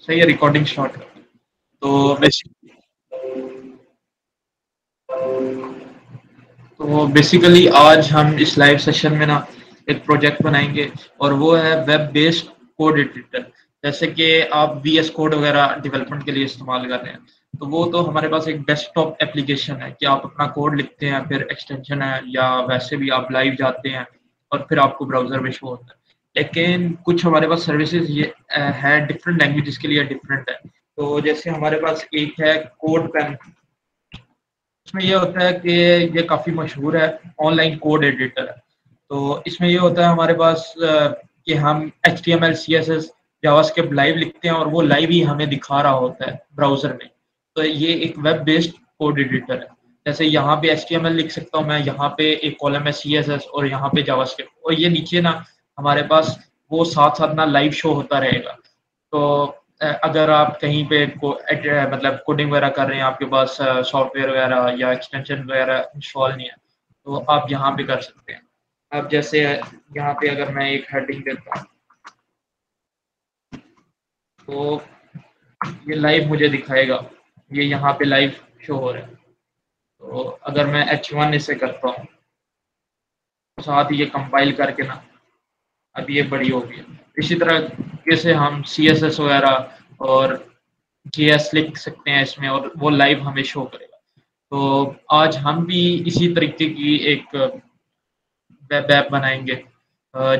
सही है, recording start करते हैं। तो बेसिकली आज हम इस लाइव सेशन में ना एक प्रोजेक्ट बनाएंगे और वो है वेब बेस्ड कोड एडिटर। जैसे कि आप वीएस कोड वगैरह डेवलपमेंट के लिए इस्तेमाल कर रहे हैं, तो वो तो हमारे पास एक डेस्कटॉप एप्लीकेशन है कि आप अपना कोड लिखते हैं, फिर एक्सटेंशन है या वैसे भी आप लाइव जाते हैं और फिर आपको ब्राउजर में शो होता है। लेकिन कुछ हमारे पास सर्विसेज ये है डिफरेंट लैंग्वेजेस के लिए डिफरेंट है। तो जैसे हमारे पास एक है कोड पेन। इसमें ये होता है कि ये काफ़ी मशहूर है, ऑनलाइन कोड एडिटर है। तो इसमें ये होता है हमारे पास कि हम HTML, CSS, जावास्क्रिप्ट लाइव लिखते हैं और वो लाइव ही हमें दिखा रहा होता है ब्राउज़र में। तो ये एक वेब बेस्ड कोड एडिटर है। जैसे यहाँ पे HTML लिख सकता हूँ मैं, यहाँ पे एक कॉलम है CSS और यहाँ पे जावास्क्रिप्ट, और ये नीचे ना हमारे पास वो साथ-साथ ना लाइव शो होता रहेगा। तो अगर आप कहीं पे मतलब कोडिंग वगैरह कर रहे हैं, आपके पास सॉफ्टवेयर वगैरह या एक्सटेंशन वगैरह इंस्टॉल नहीं है, तो आप यहाँ पे कर सकते हैं। अब जैसे यहाँ पे अगर मैं एक हेडिंग देता हूँ, तो ये लाइव मुझे दिखाएगा, ये यहाँ पे लाइव शो हो रहा है। तो अगर मैं H1 इसे करता हूँ, तो साथ ही ये कंपाइल करके ना अब ये बड़ी हो गई है। इसी तरह से हम CSS वगैरह और JS लिख सकते हैं इसमें और वो लाइव हमें शो करेगा। तो आज हम भी इसी तरीके की एक वेब ऐप बनाएँगे,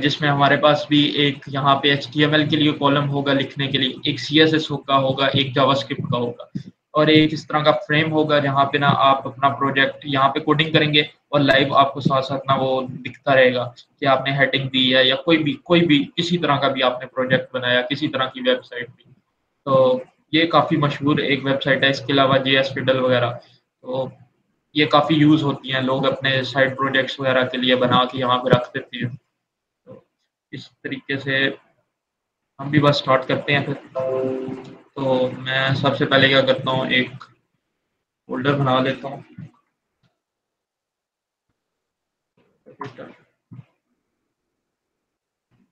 जिसमें हमारे पास भी एक यहाँ पे HTML के लिए कॉलम होगा लिखने के लिए, एक CSS का होगा, एक जावास्क्रिप्ट का होगा और एक इस तरह का फ्रेम होगा जहाँ पे ना आप अपना प्रोजेक्ट यहाँ पे कोडिंग करेंगे और लाइव आपको साथ-साथ ना वो दिखता रहेगा कि आपने हेडिंग दी है या कोई भी किसी तरह का भी आपने प्रोजेक्ट बनाया, किसी तरह की वेबसाइट भी। तो ये काफ़ी मशहूर एक वेबसाइट है, इसके अलावा JS Fiddle वगैरह। तो ये काफ़ी यूज़ होती हैं, लोग अपने साइड प्रोजेक्ट्स वगैरह के लिए बना के यहाँ पे रख देते हैं। तो इस तरीके से हम भी बस स्टार्ट करते हैं फिर। तो मैं सबसे पहले क्या करता हूँ, एक फ़ोल्डर बना लेता हूँ।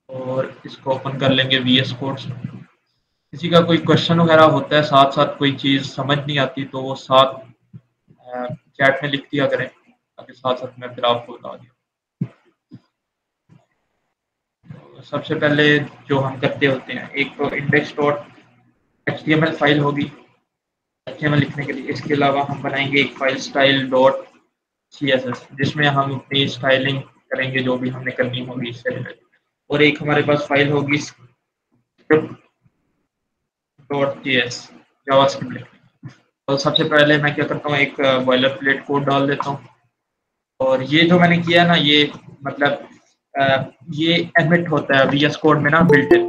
और इसको ओपन कर लेंगे VS कोड से। किसी का कोई क्वेश्चन वगैरह होता है, साथ-साथ कोई चीज़ समझ नहीं आती, तो वो साथ चैट में लिख दिया करें, ताकि साथ-साथ मैं फिर आपको बता दूँ। सबसे पहले जो हम करते होते हैं, एक तो index.html फाइल होगी HTML लिखने के लिए। इसके अलावा हम बनाएँगे एक फाइल style.css, जिसमें हम अपनी स्टाइलिंग करेंगे जो भी हमने करनी होगी इससे रिलेटेड। और एक हमारे पास फाइल होगी script.js, जावास्क्रिप्ट लिखने। तो सबसे पहले मैं क्या करता हूँ, एक बॉयलर प्लेट कोड डाल देता हूँ। और ये जो मैंने किया है ना, ये मतलब ये एमिट होता है VS कोड में ना बिल्ट इन।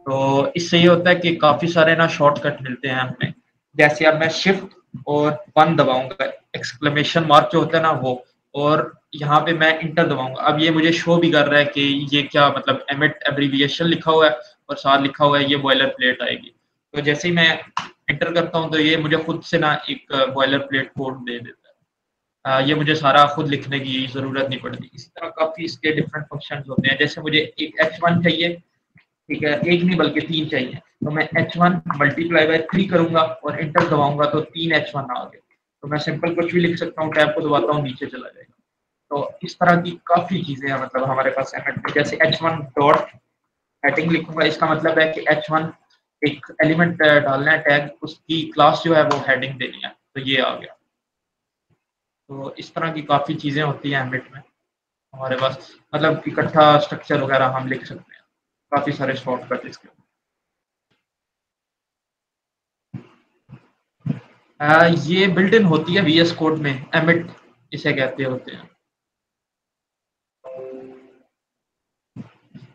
तो इससे ये होता है कि काफ़ी सारे ना शॉर्टकट मिलते हैं हमें। जैसे अब मैं शिफ्ट और 1 दबाऊँगा, एक्सक्लेमेशन मार्क जो होता है ना वो, और यहाँ पे मैं इंटर दबाऊँगा। अब ये मुझे शो भी कर रहा है कि ये क्या मतलब एमिट एब्रिविएशन लिखा हुआ है और साथ लिखा हुआ है ये बॉयलर प्लेट आएगी। तो जैसे ही मैं एंटर करता हूँ, तो ये मुझे खुद से ना एक बॉयलर प्लेट कोड दे देता है। ये मुझे सारा खुद लिखने की ज़रूरत नहीं पड़ती। इसी तरह काफ़ी इसके डिफरेंट फंक्शंस होते हैं। जैसे मुझे एक H1 चाहिए, ठीक है? एक नहीं बल्कि 3 चाहिए, तो मैं H1 मल्टीप्लाई बाय 3 करूँगा और एंटर दबाऊँगा तो 3 H1 आ गए। तो मैं सिंपल कुछ भी लिख सकता हूँ, टैब को दबाता हूँ, नीचे चला जाएगा। तो इस तरह की काफ़ी चीज़ें हैं मतलब हमारे पास एमिट में। जैसे H1 डॉट हेडिंग लिखूँगा, इसका मतलब है कि H1 एक एलिमेंट डालना है टैग, उसकी क्लास जो है वो हेडिंग देनी है, तो ये आ गया। तो इस तरह की काफ़ी चीज़ें होती हैं एम्बेड में हमारे पास, मतलब इकट्ठा स्ट्रक्चर वगैरह हम लिख सकते हैं, काफ़ी सारे शॉर्टकट इसके। ये बिल्ट इन होती है VS कोड में, एमिट इसे कहते होते हैं।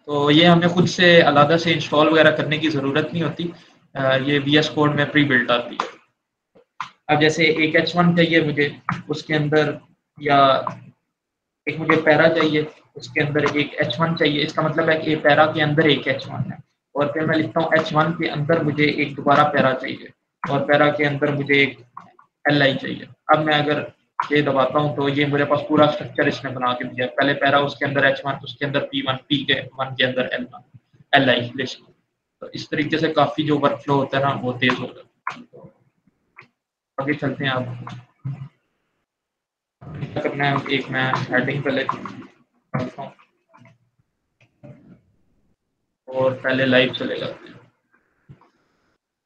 तो ये हमें खुद से अलग से इंस्टॉल वगैरह करने की ज़रूरत नहीं होती, ये VS कोड में प्री बिल्ट आती है। अब जैसे एक H1 चाहिए मुझे, उसके अंदर, या एक मुझे पैरा चाहिए, उसके अंदर एक H1 चाहिए, इसका मतलब है कि पैरा के अंदर एक H1 है। और फिर मैं लिखता हूँ H1 के अंदर मुझे एक दोबारा पैरा चाहिए और पैरा के अंदर मुझे एक LI चाहिए। अब मैं अगर ये दबाता हूँ तो ये मेरे पास पूरा स्ट्रक्चर इसने बना के दिया है। पहले पैरा, उसके अंदर H1, उसके अंदर P1, P के 1 के अंदर L1, LI लिस्ट। तो इस तरीके से काफ़ी जो वर्कफ्लो होता है ना वो तेज़ हो जाता है। तो आगे चलते हैं आप। क्या करना है, एक मैं हेडिंग पहले करता हूँ और पहले लाइव चले जाते हैं।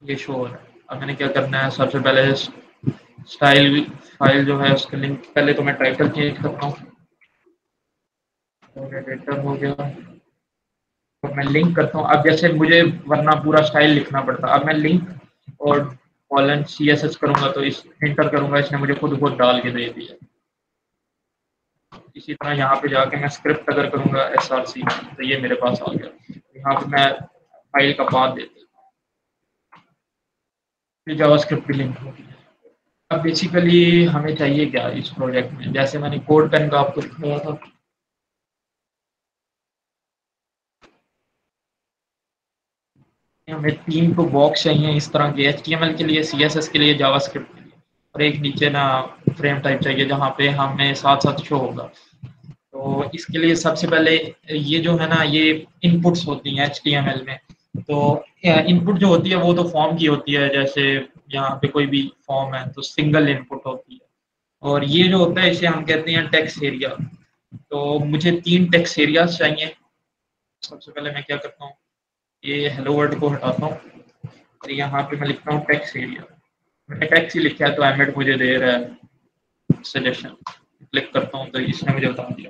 ये शो हो रहा है। अब मैंने क्या करना है, सबसे पहले स्टाइल फाइल जो है उसका लिंक, पहले तो मैं टाइटल चेंज करता हूँ और एडिटर हो गया। तो मैं लिंक करता हूँ। अब जैसे मुझे वरना पूरा स्टाइल लिखना पड़ता, अब मैं लिंक और कॉलन CSS करूँगा तो इस एंटर करूँगा, इसने मुझे खुद डाल के दे दिया। इसी तरह यहाँ पे जाके मैं स्क्रिप्ट अगर करूँगा SRC तो ये मेरे पास आ गया। यहाँ पे मैं फाइल का पाथ देता हूँ, फिर जावास्क्रिप्ट की लिंक होगी। अब बेसिकली हमें चाहिए क्या इस प्रोजेक्ट में, जैसे मैंने कोड पेन का आपको दिखाया था, हमें 3 तो बॉक्स चाहिए इस तरह के, HTML के लिए, CSS के लिए, जावास्क्रिप्ट के लिए, और एक नीचे ना फ्रेम टाइप चाहिए जहाँ पे हमें साथ साथ शो होगा। तो इसके लिए सबसे पहले ये जो है ना ये इनपुट्स होती हैं HTML में। तो इनपुट जो होती है वो तो फॉर्म की होती है, जैसे यहाँ पे कोई भी फॉर्म है तो सिंगल इनपुट होती है, और ये जो होता है इसे हम कहते हैं टेक्स्ट एरिया। तो मुझे 3 टेक्स्ट एरियाज चाहिए। सबसे पहले मैं क्या करता हूँ, ये हेलो वर्ल्ड को हटाता हूँ और यहाँ पे मैं लिखता हूँ टेक्स्ट एरिया। मैंने टेक्स्ट ही लिखा है तो एमएड मुझे दे रहा है सजेशन। क्लिक करता हूँ तो इसने मुझे बता दिया।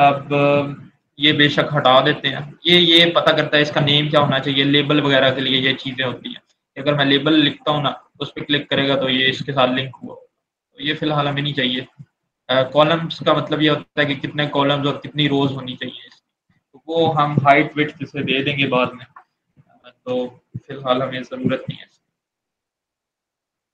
अब ये बेशक हटा देते हैं, ये पता करता है इसका नेम क्या होना चाहिए, लेबल वगैरह के लिए ये चीज़ें होती हैं। अगर मैं लेबल लिखता हूँ ना तो उस पर क्लिक करेगा तो ये इसके साथ लिंक हुआ, तो ये फिलहाल हमें नहीं चाहिए। कॉलम्स का मतलब ये होता है कि कितने कॉलम्स और कितनी रोज होनी चाहिए, तो वो हम हाइट विड्थ से दे देंगे बाद में। तो फिलहाल हमें ज़रूरत नहीं है।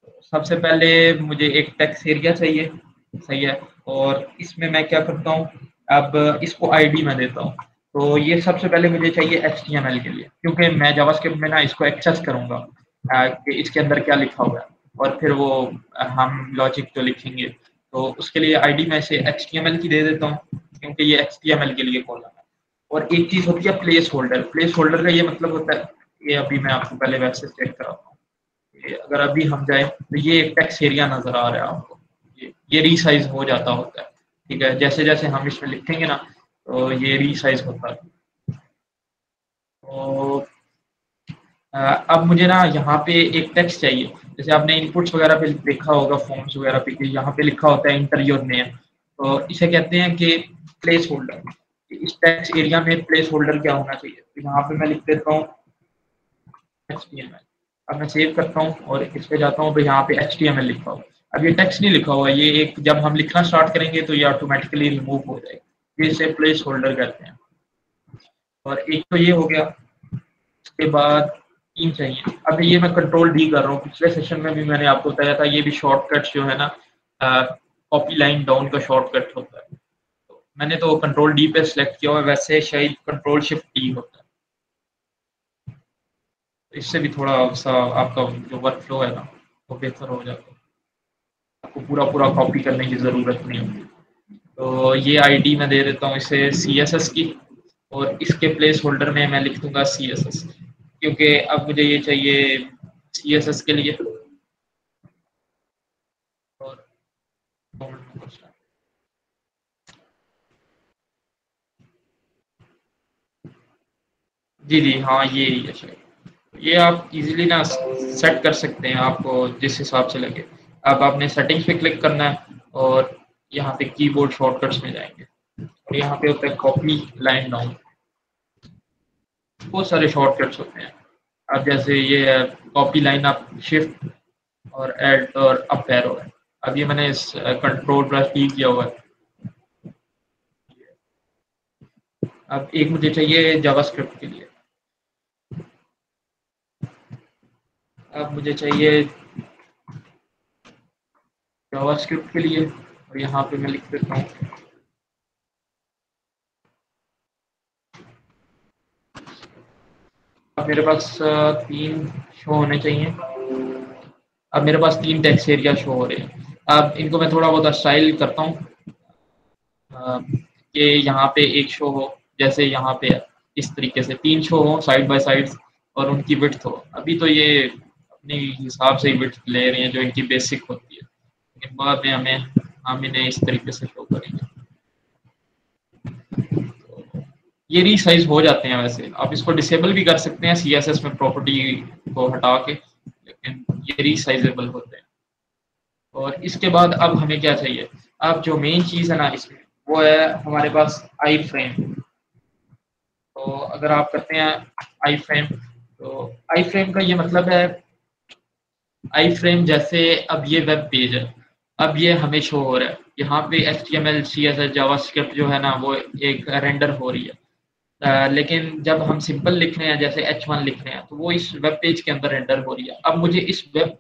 तो सबसे पहले मुझे एक टेक्स्ट एरिया चाहिए, सही है, और इसमें मैं क्या करता हूँ, अब इसको आईडी में देता हूँ। तो ये सबसे पहले मुझे चाहिए HTML के लिए, क्योंकि मैं जावास्क्रिप्ट में ना इसको एक्सेस करूँगा कि इसके अंदर क्या लिखा हुआ है, और फिर वो हम लॉजिक जो लिखेंगे, तो उसके लिए आईडी में से HTML की दे देता हूँ, क्योंकि ये HTML के लिए कॉलम है। और एक चीज़ होती है प्लेस होल्डर। प्लेस होल्डर का ये मतलब होता है, ये अभी मैं आपको पहले वैसे चेक कराता हूँ। अगर अभी हम जाए तो ये एक टेक्स्ट एरिया नजर आ रहा है आपको, ये रीसाइज हो जाता होता है, ठीक है। जैसे जैसे हम इसमें लिखेंगे ना तो ये रीसाइज होता है। तो अब मुझे ना यहाँ पे एक टेक्स्ट चाहिए, जैसे आपने इनपुट्स वगैरह पे देखा होगा, फॉर्म्स वगैरह पे कि यहाँ पे लिखा होता है इंटर योर नेम, तो इसे कहते हैं कि प्लेस होल्डर। इस टेक्स्ट एरिया में प्लेस होल्डर क्या होना चाहिए, तो यहाँ पे मैं लिख देता हूँ HTML। अब मैं सेव करता हूँ और इस पे जाता हूँ तो यहाँ पे HTML लिखा हुआ है। अब ये टेक्स्ट नहीं लिखा हुआ, ये एक जब हम लिखना स्टार्ट करेंगे तो ये ऑटोमेटिकली रिमूव हो जाएगा, ये इसे प्लेस होल्डर कहते हैं। और एक तो ये हो गया, उसके बाद 3 चाहिए। अब ये मैं कंट्रोल D कर रहा हूँ, पिछले सेशन में भी मैंने आपको बताया था ये भी शॉर्टकट जो है ना कॉपी लाइन डाउन का शॉर्टकट होता है। तो मैंने तो कंट्रोल D पे सिलेक्ट किया हुआ है, वैसे शायद कंट्रोल शिफ्ट D होता है। तो इससे भी थोड़ा सा आपका जो वर्क फ्लो है ना वो बेहतर हो जाता है, आपको पूरा पूरा कॉपी करने की ज़रूरत नहीं होती। तो ये आईडी मैं दे देता हूँ इसे CSS की, और इसके प्लेस होल्डर में मैं लिख दूंगा CSS, क्योंकि अब मुझे ये चाहिए CSS के लिए। और जी जी हाँ ये ही है शायद। ये आप इजीली ना सेट कर सकते हैं, आपको जिस हिसाब से लगे। अब आपने सेटिंग्स पे क्लिक करना है और यहाँ पे कीबोर्ड शॉर्टकट्स में जाएंगे, और यहाँ पे होता है कॉपी लाइन डाउन। बहुत सारे शॉर्टकट्स होते हैं। अब जैसे ये है कॉपी लाइन अप, शिफ्ट और ऐड और अप एरो है। अब ये मैंने इस कंट्रोल प्लस टी किया हुआ है। अब एक मुझे चाहिए जावास्क्रिप्ट के लिए, अब मुझे चाहिए जावास्क्रिप्ट के लिए, और यहाँ पे मैं लिख देता हूँ अब मेरे पास 3 शो होने चाहिए। अब मेरे पास 3 टेक्स्ट एरिया शो हो रहे हैं। अब इनको मैं थोड़ा बहुत स्टाइल करता हूँ कि यहाँ पे एक शो हो, जैसे यहाँ पे इस तरीके से 3 शो हो साइड बाय साइड, और उनकी विड्थ हो। अभी तो ये अपने हिसाब से ही विड्थ ले रही हैं जो इनकी बेसिक होती है, लेकिन बाद में हम इन्हें इस तरीके से शो करेंगे। तो ये रीसाइज हो जाते हैं। वैसे आप इसको डिसेबल भी कर सकते हैं CSS में प्रॉपर्टी को हटा के, लेकिन ये रीसाइजेबल होते हैं। और इसके बाद अब हमें क्या चाहिए, अब जो मेन चीज़ है ना इसमें, वो है हमारे पास आई फ्रेम। तो अगर आप करते हैं आई फ्रेम, तो आई फ्रेम का ये मतलब है, आई फ्रेम जैसे अब ये वेब पेज है, अब ये हमें शो हो रहा है यहाँ पे HTML CSS जावास्क्रिप्ट जो है ना वो एक रेंडर हो रही है। लेकिन जब हम सिंपल लिख रहे हैं जैसे H1 लिख रहे हैं तो वो इस वेब पेज के अंदर रेंडर हो रही है। अब मुझे इस वेब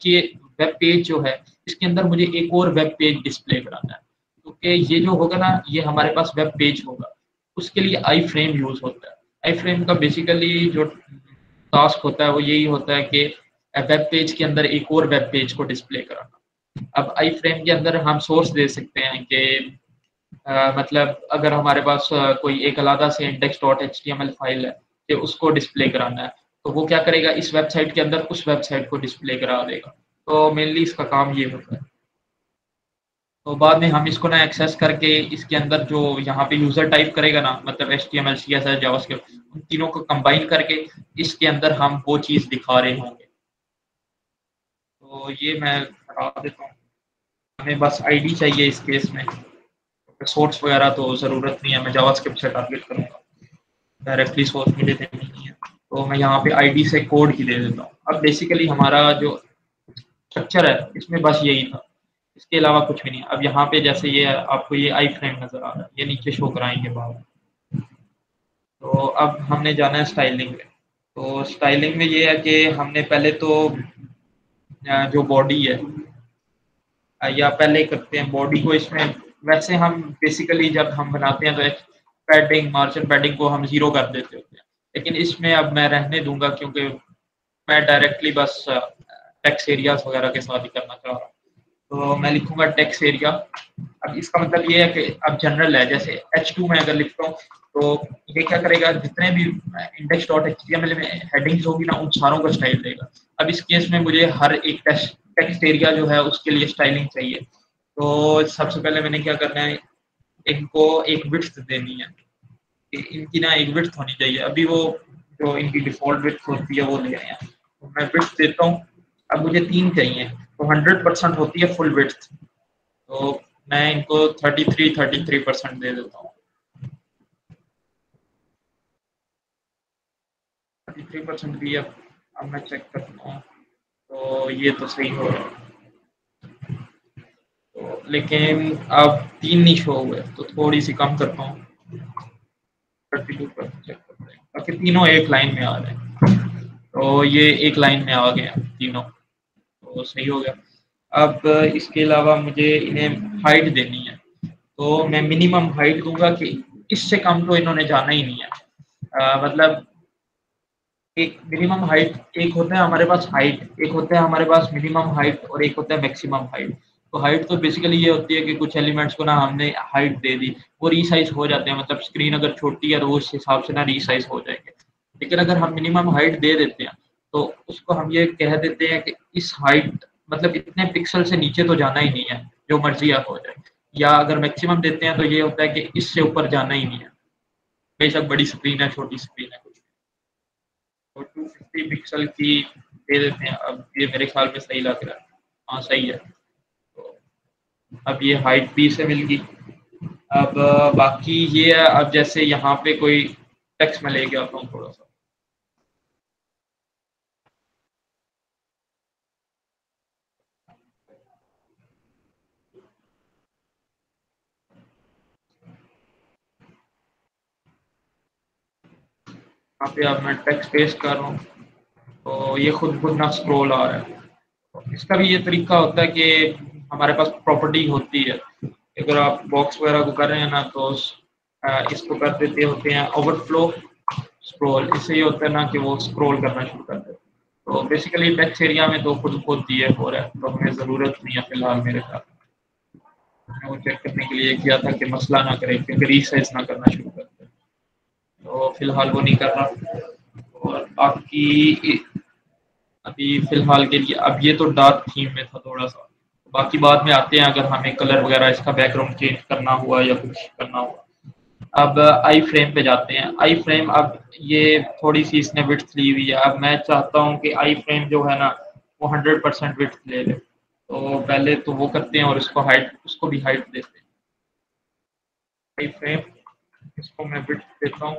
पेज जो है इसके अंदर मुझे एक और वेब पेज डिस्प्ले कराना है, क्योंकि ये जो होगा ना ये हमारे पास वेब पेज होगा, उसके लिए आई फ्रेम यूज होता है। आई फ्रेम का बेसिकली जो टास्क होता है वो यही होता है कि वेब पेज के अंदर एक और वेब पेज को डिस्प्ले कराना। अब आई फ्रेम के अंदर हम सोर्स दे सकते हैं कि मतलब अगर हमारे पास कोई एक अलग से index.html फाइल है कि उसको डिस्प्ले कराना है, तो वो क्या करेगा, इस वेबसाइट के अंदर उस वेबसाइट को डिस्प्ले करा देगा। तो मेनली इसका काम ये होता है। तो बाद में हम इसको ना एक्सेस करके इसके अंदर जो यहाँ पे यूजर टाइप करेगा ना, मतलब HTML CSS जावास्क्रिप्ट, उन तीनों को कंबाइन करके इसके अंदर हम वो चीज़ दिखा रहे होंगे। तो ये मैं बता देता हूँ। हमें बस आईडी चाहिए इस केस में, सोर्स वगैरह तो ज़रूरत नहीं है, मैं जावास्क्रिप्ट से टारगेट करूँगा, डायरेक्टली सोर्स मुझे देनी नहीं है। तो मैं यहाँ पे आईडी से कोड ही दे देता हूँ। अब बेसिकली हमारा जो स्ट्रक्चर है इसमें बस यही था, इसके अलावा कुछ भी नहीं। अब यहाँ पे जैसे ये आपको ये आई फ्रेम नज़र आ रहा है, ये नीचे शो कराएंगे बाद। तो अब हमने जाना है स्टाइलिंग में। तो स्टाइलिंग में ये है कि हमने पहले तो जो बॉडी है, या पहले करते हैं बॉडी को इसमें। वैसे हम बेसिकली जब हम बनाते हैं तो पैडिंग, मार्जिन पैडिंग को हम 0 कर देते होते हैं, लेकिन इसमें अब मैं रहने दूंगा क्योंकि मैं डायरेक्टली बस टेक्स्ट एरियाज वगैरह के साथ ही करना चाह रहा हूँ। तो मैं लिखूंगा टेक्स्ट एरिया। अब इसका मतलब ये है कि अब जनरल है, जैसे H2 में अगर लिखता हूँ तो ये क्या करेगा, जितने भी index.html में हेडिंग्स होगी ना उन सारों का स्टाइल देगा। अब इस केस में मुझे हर एक टेक्स्ट एरिया जो है उसके लिए स्टाइलिंग चाहिए। तो सबसे पहले मैंने क्या करना है, इनको एक विड्थ देनी है, इनकी ना एक विड्थ होनी चाहिए। अभी वो जो इनकी डिफॉल्ट विड्थ होती है वो ले रहे हैं, तो मैं विड्थ देता हूँ। अब मुझे 3 चाहिए, तो 100% होती है फुल विड्थ, तो मैं इनको 33% दे देता हूँ। 33% भी। अब मैं चेक करता हूँ तो ये तो सही हो रहा है, तो लेकिन अब 3 नहीं शो हुए, तो थोड़ी सी कम करता हूँ। 32% चेक करते हैं, बाकी तीनों एक लाइन में आ रहे हैं। तो ये एक लाइन में आ गए हैं तीनों, तो सही हो गया। अब इसके अलावा मुझे इन्हें हाइट देनी है, तो मैं मिनिमम हाइट दूंगा कि इससे कम तो इन्होंने जाना ही नहीं है। मतलब एक मिनिमम हाइट, एक होता है हमारे पास हाइट, एक होता है हमारे पास मिनिमम हाइट, और एक होता है मैक्सिमम हाइट। तो हाइट तो बेसिकली ये होती है कि कुछ एलिमेंट्स को ना हमने हाइट दे दी, वो रीसाइज हो जाते हैं, मतलब स्क्रीन अगर छोटी है तो उस हिसाब से ना रीसाइज हो जाएंगे। लेकिन अगर हम मिनिमम हाइट दे देते हैं तो उसको हम ये कह देते हैं कि इस हाइट मतलब इतने पिक्सल से नीचे तो जाना ही नहीं है, जो मर्जी आप हो जाए। या अगर मैक्सिमम देते हैं तो ये होता है कि इससे ऊपर जाना ही नहीं है, बेशक बड़ी स्क्रीन है छोटी स्क्रीन है कुछ। तो 250 पिक्सल की दे देते हैं। अब ये मेरे ख्याल में सही लग रहा है, हाँ सही है। तो अब ये हाइट भी इसे मिल गई। अब बाकी ये है, अब जैसे यहाँ पे कोई टेक्स्ट में लेके आता हूँ थोड़ा सा। यहाँ पे अब मैं टेक्स्ट पेस्ट कर रहा हूँ, तो ये खुद खुद ना स्क्रॉल आ रहा है। तो इसका भी ये तरीका होता है कि हमारे पास प्रॉपर्टी होती है, अगर आप बॉक्स वगैरह को कर रहे हैं ना तो इसको कर देते होते हैं ओवरफ्लो स्क्रॉल। इससे ये होता है ना कि वो स्क्रॉल करना शुरू कर देते हैं। तो बेसिकली टेक्स्ट एरिया में तो खुद खुद दिए हो रहा है, तो हमें ज़रूरत नहीं है फिलहाल मेरे साथ। मैंने वो चेक करने के लिए किया था कि मसला ना करे, क्योंकि रीसाइज ना करना शुरू कर दे, तो फिलहाल वो नहीं कर रहा। और बाकी अभी फिलहाल के लिए अब ये तो डार्क थीम में था थोड़ा सा, बाकी बाद में आते हैं अगर हमें कलर वगैरह इसका बैकग्राउंड चेंज करना हुआ या कुछ करना हुआ। अब आई फ्रेम पे जाते हैं। आई फ्रेम अब ये थोड़ी सी इसने विड्थ ली हुई है। अब मैं चाहता हूँ कि आई फ्रेम जो है ना वो 100% विड्थ ले ले, तो पहले तो वो करते हैं और उसको भी हाइट देते हैं। आई फ्रेम इसको मैं विड्थ देता हूँ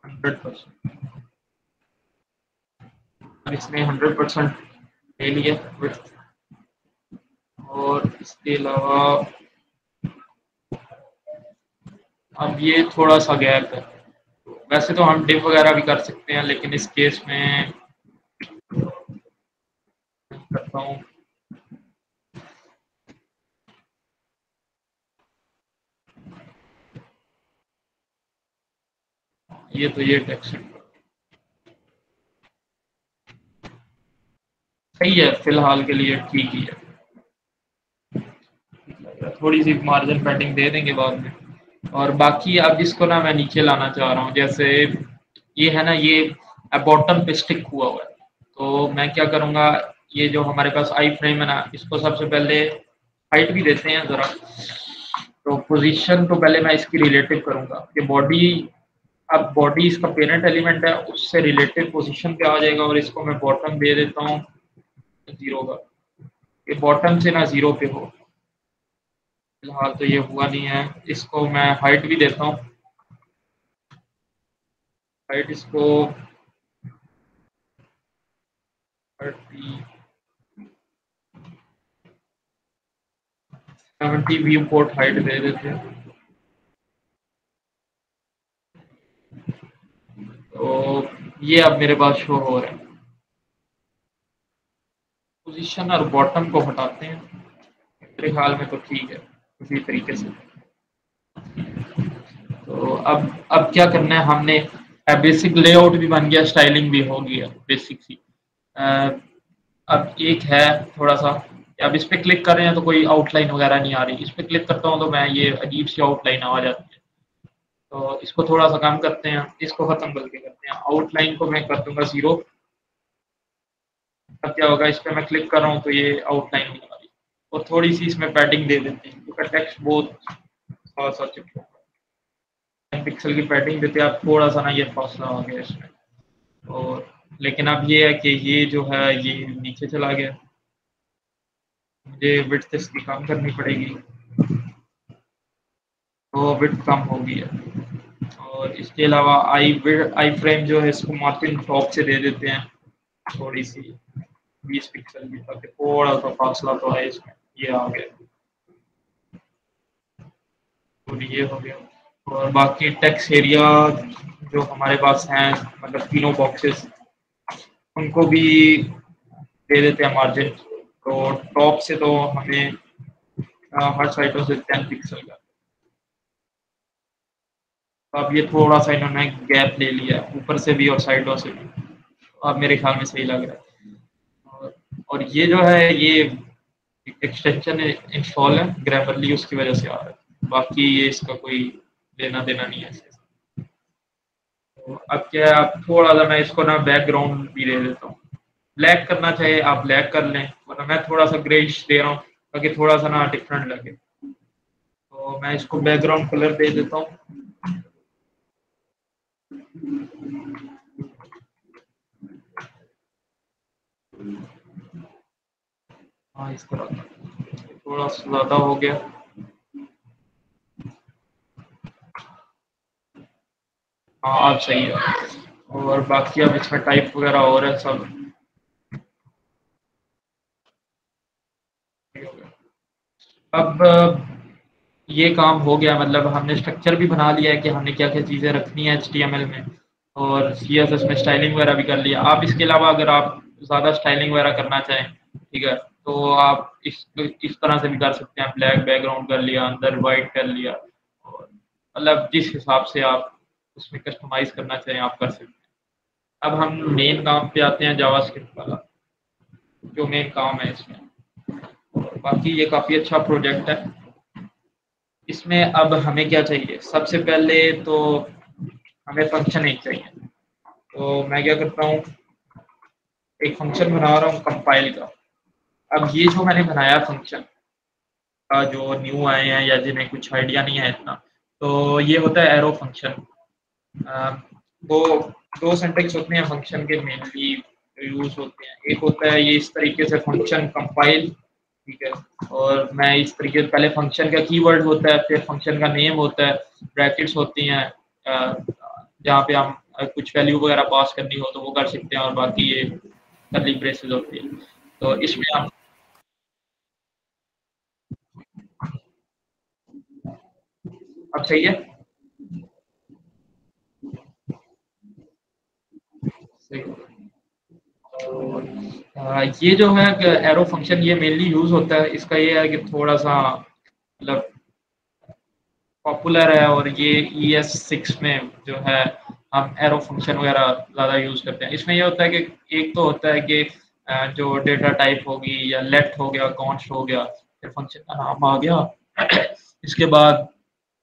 100%। और इसने 100% ले लिया विड्थ। और इसके अलावा अब ये थोड़ा सा गैप है, वैसे तो हम डिप वगैरह भी कर सकते हैं लेकिन इस केस में करता हूँ। ये टेक्सचर सही है, फिलहाल के लिए ठीक ही है। थोड़ी सी मार्जिन पैडिंग दे देंगे बाद में। और बाकी अब इसको ना मैं नीचे लाना चाह रहा हूँ, जैसे ये है ना, ये बॉटम पे स्टिक हुआ हुआ है, तो मैं क्या करूँगा, ये जो हमारे पास आई फ्रेम है ना, इसको सबसे पहले हाइट भी देते हैं ज़रा। तो पोजीशन तो पहले मैं इसकी रिलेटिव करूँगा कि बॉडी, अब बॉडी इसका पेरेंट एलिमेंट है, उससे रिलेटेड पोजीशन पे आ जाएगा। और इसको मैं बॉटम दे देता हूँ 0 का, ये बॉटम से ना 0 पे हो। फिलहाल तो ये हुआ नहीं है। इसको मैं हाइट भी देता हूँ, हाइट इसको 30 70 व्यू पोर्ट हाइट दे देते हैं। तो ये अब मेरे पास शो हो रहा है। पोजीशन और बॉटम को हटाते हैं, मेरे ख्याल में तो ठीक है उसी तरीके से। तो अब क्या करना है हमने, बेसिक लेआउट भी बन गया, स्टाइलिंग भी हो गया बेसिक सी। अ, अब एक है थोड़ा सा, अब इस पे क्लिक कर रहे हैं तो कोई आउटलाइन वगैरह नहीं आ रही, इस पे क्लिक करता हूँ तो मैं ये अजीब सी आउटलाइन आ जाती है। तो इसको थोड़ा सा कम करते हैं, इसको खत्म करके करते हैं, आउटलाइन को मैं कर दूंगा 0। अब क्या होगा, इस पे मैं क्लिक कर रहा हूँ तो ये आउटलाइन नहीं आ रही। और थोड़ी सी इसमें पैडिंग दे देते हैं क्योंकि टेक्स्ट बहुत खास सा चिपका, 10 पिक्सल की पैडिंग देते हैं। आप थोड़ा सा ना ये फासला आ गया इसमें। और लेकिन अब ये है कि ये जो है ये नीचे चला गया, मुझे विड्थ इसकी कम करनी पड़ेगी, तो विड्थ कम होगी है। और इसके अलावा आई फ्रेम जो है इसको मार्जिन टॉप से दे देते हैं थोड़ी सी 20 पिक्सल की, ताकि थोड़ा सा फासला तो है इसमें। ये आ गया और ये हो गया। और बाकी टेक्स्ट एरिया जो हमारे पास हैं, मतलब तीनों बॉक्सेस, उनको भी दे देते हैं मार्जिन। तो टॉप से तो हमें हर साइडों से 10 पिक्सल का। तो अब ये थोड़ा सा इन्होंने गैप ले लिया ऊपर से भी और साइडों से भी, अब मेरे ख्याल में सही लग रहा है। और ये जो है ये एक्सटेंशन इंस्टॉल है ग्रामरली, उसकी वजह से आ रहा है, बाकी ये इसका कोई लेना देना नहीं है इसके साथ। तो अब क्या है, अब थोड़ा सा मैं इसको ना बैकग्राउंड भी दे देता हूँ। ब्लैक करना चाहिए आप ब्लैक कर लें, वरना मैं थोड़ा सा ग्रेइश दे रहा हूँ ताकि थोड़ा सा ना डिफरेंट लगे। तो मैं इसको बैकग्राउंड कलर दे देता हूँ। हाँ इस तरह थोड़ा सा ज़्यादा हो गया। हाँ अब सही है। और बाकी अब इसमें टाइप वगैरह और है सब। अब ये काम हो गया, मतलब हमने स्ट्रक्चर भी बना लिया है कि हमने क्या क्या चीज़ें रखनी है HTML में, और CSS में स्टाइलिंग वगैरह भी कर लिया। आप इसके अलावा अगर आप ज़्यादा स्टाइलिंग वगैरह करना चाहें, ठीक है, तो आप इस तरह से भी कर सकते हैं। ब्लैक बैकग्राउंड कर लिया, अंदर वाइट कर लिया, और मतलब जिस हिसाब से आप उसमें कस्टमाइज़ करना चाहें आप कर सकते हैं। अब हम मेन काम पे आते हैं, जावास्क्रिप्ट वाला जो मेन काम है इसमें। और बाकी ये काफ़ी अच्छा प्रोजेक्ट है। इसमें अब हमें क्या चाहिए, सबसे पहले तो हमें फंक्शन एक चाहिए। तो मैं क्या करता हूँ, एक फंक्शन बना रहा हूँ कंपाइल का। अब ये जो मैंने बनाया फंक्शन का, जो न्यू आए हैं या जिन्हें कुछ आइडिया नहीं है इतना, तो ये होता है एरो फंक्शन। वो दो सिंटैक्स होते हैं फंक्शन के मेनली यूज होते हैं। एक होता है ये इस तरीके से फंक्शन कंपाइल, ठीक है, और मैं इस तरीके से पहले फंक्शन का कीवर्ड होता है, फिर फंक्शन का नेम होता है, ब्रैकेट्स होती हैं जहाँ पे हम कुछ वैल्यू वगैरह पास करनी हो तो वो कर सकते हैं, और बाकी ये कर्ली ब्रेसेस होती है। तो इसमें हम अब सही है, सही है। ये जो है एरो फंक्शन ये मेनली यूज होता है, इसका ये है कि थोड़ा सा मतलब पॉपुलर है, और ये ES6 में जो है हम एरो फंक्शन वगैरह ज़्यादा यूज़ करते हैं। इसमें ये होता है कि एक तो होता है कि जो डेटा टाइप होगी या लेट हो गया, कॉन्स्ट हो गया, फिर फंक्शन का नाम आ गया इसके बाद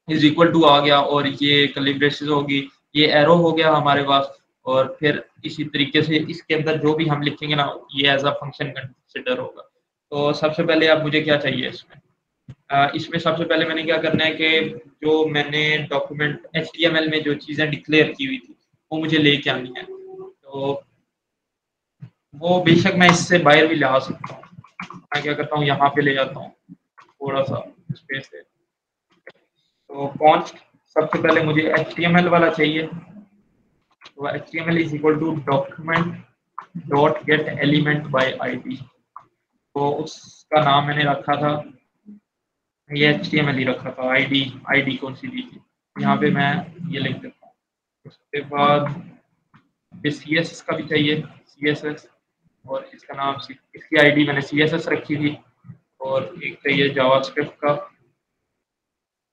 इज इक्वल टू आ गया, और ये कर्ली ब्रेसेस होगी, ये एरो हो गया हमारे पास, और फिर इसी तरीके से इसके अंदर जो भी हम लिखेंगे ना ये एज अ फंक्शन कंसिडर होगा। तो सबसे पहले अब मुझे क्या चाहिए इसमें, इसमें सबसे पहले मैंने क्या करना है कि जो मैंने डॉक्यूमेंट HTML में जो चीज़ें डिक्लेयर की हुई थी वो मुझे लेके आनी है। तो वो बेशक मैं इससे बाहर भी ला सकता हूँ। मैं क्या करता हूँ, यहाँ पे ले जाता हूँ थोड़ा सा स्पेस है। तो कॉन्स्ट सबसे पहले मुझे HTML वाला चाहिए। तो HTML is equal to document dot get element by ID। तो उसका नाम मैंने रखा था, ये HTML ही रखा था, ID कौन सी दी थी, यहाँ पे मैं ये लिख देता हूँ। उसके बाद CSS का भी चाहिए, CSS, और इसका नाम इसकी ID मैंने CSS रखी थी, और एक चाहिए जावास्क्रिप्ट का,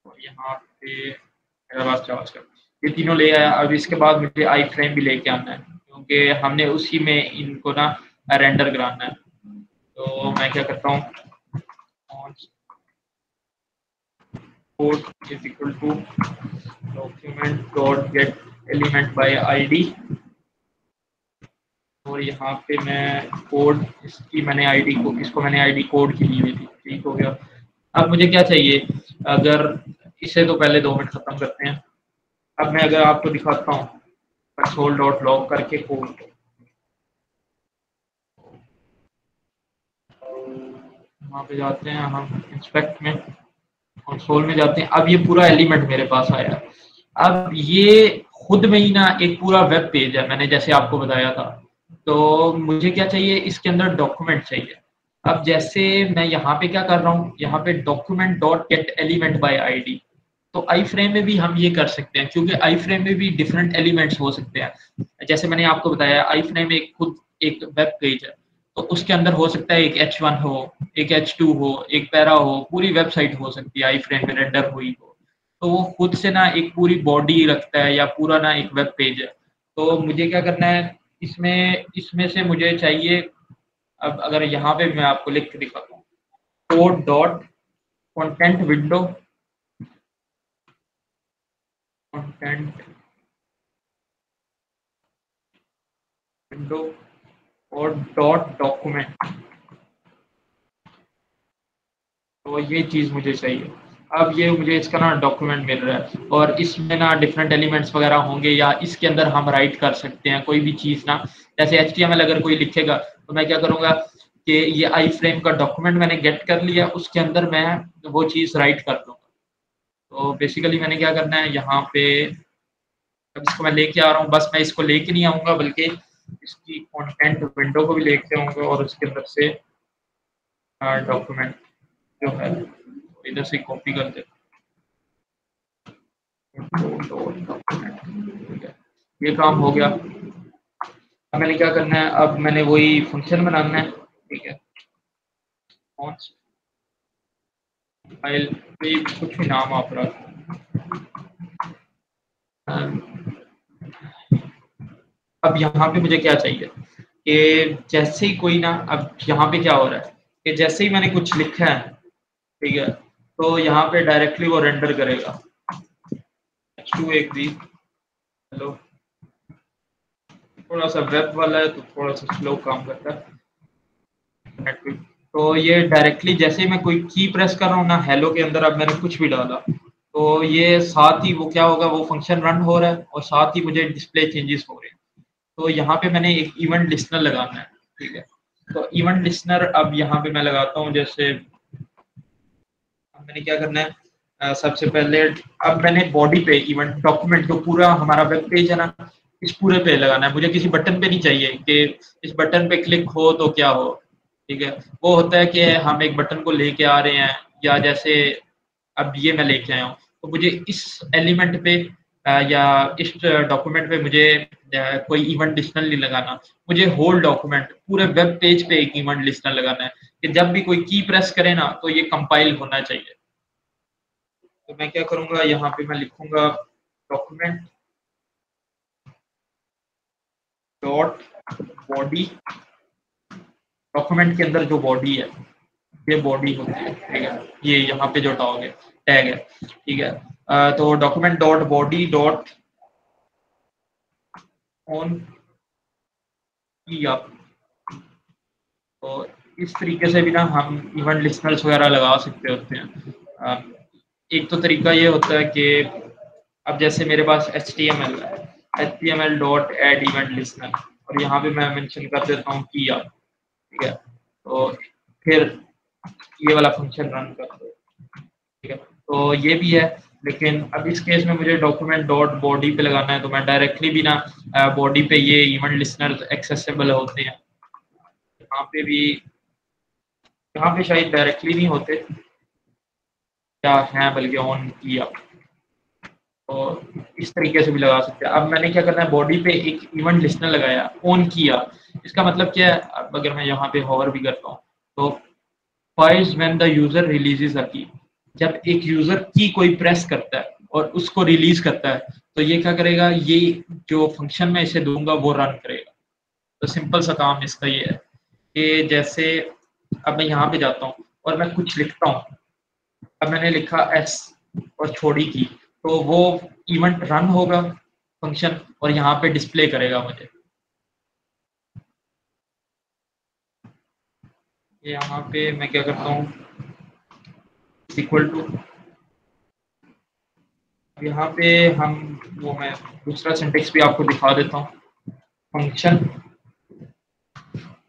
और यहाँ पे मेरे पास जावास्क्रिप्ट, ये तीनों ले आया। अब इसके बाद मुझे आई फ्रेम भी लेके आना है, क्योंकि हमने उसी में इनको ना रेंडर कराना है। तो मैं क्या करता हूँ, code is equal to document dot get element by ID, और यहाँ पे मैं कोड इसकी मैंने आईडी को इसको मैंने आईडी कोड की ली हुई थी, ठीक हो गया। अब मुझे क्या चाहिए, अगर इसे तो पहले 2 मिनट खत्म करते हैं। अब मैं अगर आपको दिखाता हूँ कंसोल डॉट लॉग करके कोड, वहाँ पे जाते हैं हम इंस्पेक्ट में, कंसोल में जाते हैं। अब ये पूरा एलिमेंट मेरे पास आया। अब ये खुद में ही ना एक पूरा वेब पेज है, मैंने जैसे आपको बताया था। तो मुझे क्या चाहिए, इसके अंदर डॉक्यूमेंट चाहिए। अब जैसे मैं यहाँ पे क्या कर रहा हूँ, यहाँ पे document dot get element by ID। तो आई फ्रेम में भी हम ये कर सकते हैं, क्योंकि आई फ्रेम में भी डिफरेंट एलिमेंट्स हो सकते हैं। जैसे मैंने आपको बताया आई फ्रेम एक खुद एक वेब पेज है, तो उसके अंदर हो सकता है एक H1 हो, एक H2 हो, एक पैरा हो, पूरी वेबसाइट हो सकती है आई फ्रेम में रेंडर हुई हो। तो वो खुद से ना एक पूरी बॉडी रखता है या पूरा ना एक वेब पेज है। तो मुझे क्या करना है, इसमें इसमें से मुझे चाहिए, अब अगर यहाँ पे मैं आपको लिख के दिखाता हूँ, code dot content window, content window और डॉट डॉक्यूमेंट, तो ये चीज़ मुझे चाहिए। अब ये मुझे इसका ना डॉक्यूमेंट मिल रहा है, और इसमें ना डिफरेंट एलिमेंट्स वगैरह होंगे, या इसके अंदर हम राइट कर सकते हैं कोई भी चीज़ ना। जैसे HTML अगर कोई लिखेगा तो मैं क्या करूँगा कि ये आई फ्रेम का डॉक्यूमेंट मैंने गेट कर लिया, उसके अंदर मैं वो चीज़ राइट कर दूँगा। तो बेसिकली मैंने क्या करना है यहाँ पे, अब इसको मैं लेके आ रहा हूँ, बस मैं इसको लेके नहीं आऊँगा बल्कि इसकी कंटेंट विंडो को भी लेके आऊँगा, और उसके अंदर से डॉक्यूमेंट जो है इधर से कॉपी कर देता हूँ, ठीक है, ये काम हो गया। अब मैंने क्या करना है, अब मैंने वही फंक्शन बनाना है, ठीक है, फाइल पे कुछ भी नाम आप रख। अब यहाँ पे मुझे क्या चाहिए कि जैसे ही कोई ना, अब यहाँ पे क्या हो रहा है कि जैसे ही मैंने कुछ लिखा है, ठीक है, तो यहाँ पे डायरेक्टली वो रेंडर करेगा। H2 एक भी, हेलो, थोड़ा सा वेब वाला है तो थोड़ा सा स्लो काम करता है। तो ये डायरेक्टली जैसे ही मैं कोई की प्रेस कर रहा हूँ ना, हेलो के अंदर अब मैंने कुछ भी डाला तो ये साथ ही वो क्या होगा, वो फंक्शन रन हो रहा है और साथ ही मुझे डिस्प्ले चेंजेस हो रहे हैं। तो यहाँ पे मैंने एक इवेंट लिस्टनर लगाना है, ठीक है। तो इवेंट लिस्टनर अब यहाँ पे मैं लगाता हूँ, जैसे अब मैंने क्या करना है, सबसे पहले अब मैंने बॉडी पे इवेंट डॉक्यूमेंट जो पूरा हमारा वेब पेज है ना, इस पूरे पे लगाना है। मुझे किसी बटन पे नहीं चाहिए कि इस बटन पे क्लिक हो तो क्या हो, ठीक है। वो होता है कि हम एक बटन को लेके आ रहे हैं, या जैसे अब ये मैं लेके आया हूँ तो मुझे इस एलिमेंट पे या इस डॉक्यूमेंट पे मुझे कोई इवेंट लिस्टनर नहीं लगाना। मुझे होल डॉक्यूमेंट पूरे वेब पेज पे एक इवेंट लिस्टनर लगाना है कि जब भी कोई की प्रेस करे ना तो ये कंपाइल होना चाहिए। तो मैं क्या करूँगा, यहाँ पे मैं लिखूँगा डॉक्यूमेंट डॉट बॉडी। डॉक्यूमेंट के अंदर जो बॉडी है, ये बॉडी होती है, ठीक है। ये यहाँ पे जो टैग है, ठीक है। तो document dot body dot on की आप, तो इस तरीके से भी ना हम इवेंट लिस्टनर्स वगैरह लगा सकते होते हैं। एक तो तरीका ये होता है कि अब जैसे मेरे पास HTML है, HTML dot add event listener, और यहाँ पे मैं मेंशन कर देता हूँ किया, ठीक है। तो फिर ये वाला फंक्शन रन कर दो, ठीक है। तो ये भी है, लेकिन अब इस केस में मुझे डॉक्यूमेंट डॉट बॉडी पे लगाना है, तो मैं डायरेक्टली भी ना बॉडी पे ये इवेंट लिस्टनर एक्सेसिबल होते हैं। यहाँ पे भी, यहाँ पे शायद डायरेक्टली नहीं होते, क्या है बल्कि ऑन किया, तो इस तरीके से भी लगा सकते हैं। अब मैंने क्या करना है, बॉडी पे एक इवेंट लिस्टनर लगाया, ऑन किया। इसका मतलब क्या है, अब अगर मैं यहाँ पे होवर भी करता हूँ तो files when the user releases a key, जब एक यूजर की कोई प्रेस करता है और उसको रिलीज करता है तो ये क्या करेगा, ये जो फंक्शन मैं इसे दूंगा वो रन करेगा। तो सिंपल सा काम इसका ये है कि जैसे अब मैं यहाँ पे जाता हूँ और मैं कुछ लिखता हूँ, अब मैंने लिखा एस और छोड़ी की, तो वो इवेंट रन होगा फंक्शन और यहाँ पे डिस्प्ले करेगा मुझे। यहाँ पे मैं क्या करता हूँ, इक्वल टू, यहाँ पे हम वो मैं दूसरा सिंटेक्स भी आपको दिखा देता हूँ। फंक्शन,